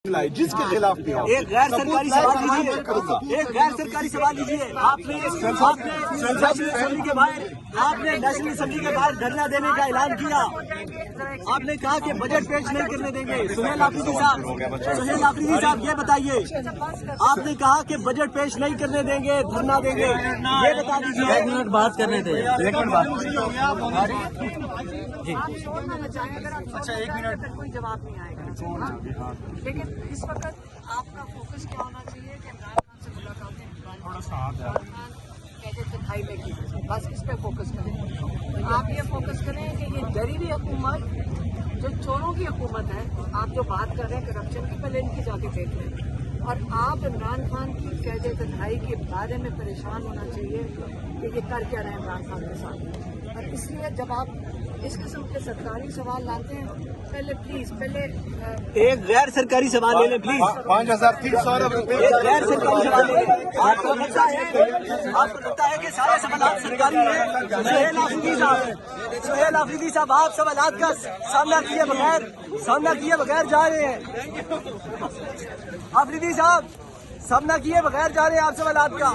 جس کے خلاف بھی ہو ایک غیر سرکاری سوال لیجیے، ایک غیر سرکاری سوال لیجیے۔ آپ نے نیشنل اسمبلی کے باہر دھرنا دینے کا اعلان کیا۔ آپ نے کہا کہ بجٹ پیش نہیں کرنے دیں گے۔ سہیل آفریدی صاحب یہ بتائیے، آپ نے کہا کہ بجٹ پیش نہیں کرنے دیں گے، دھرنا دیں گے، یہ بتا دیجیے۔ 1 منٹ بات کرنے دیں، 1 منٹ بات۔ اچھا 1 منٹ کوئی جواب نہیں آئے گا، لیکن اس وقت آپ کا فوکس کیا ہونا چاہیے کہ عمران خان سے ملاقاتیں دکھائی لے گی، بس اس پہ فوکس کریں۔ آپ یہ فوکس کریں کہ یہ جریری حکومت جو چوروں کی حکومت ہے، آپ جو بات کر رہے ہیں کرپشن کی، پہلے ان کی جا کے دیکھ لیں۔ اور آپ عمران خان کی قید تنہائی کے بارے میں پریشان ہونا چاہیے کہ یہ کر کیا رہے ہیں عمران خان کے ساتھ۔ اور اس لیے جب آپ اس قسم کے سرکاری سوال لاتے ہیں، پہلے ایک غیر سرکاری سوال لے لیں پلیز۔ 5300 روپے ایک غیر سرکاری سوال لے لیں۔ آپ کو لگتا ہے کہ سارے سوالات سرکاری ہیں؟ سہیل آفریدی صاحب آپ سوالات کا سامنا کیے بغیر جا رہے ہیں۔ آفریدی صاحب سامنا کیے بغیر جا رہے ہیں آپ سوالات کا۔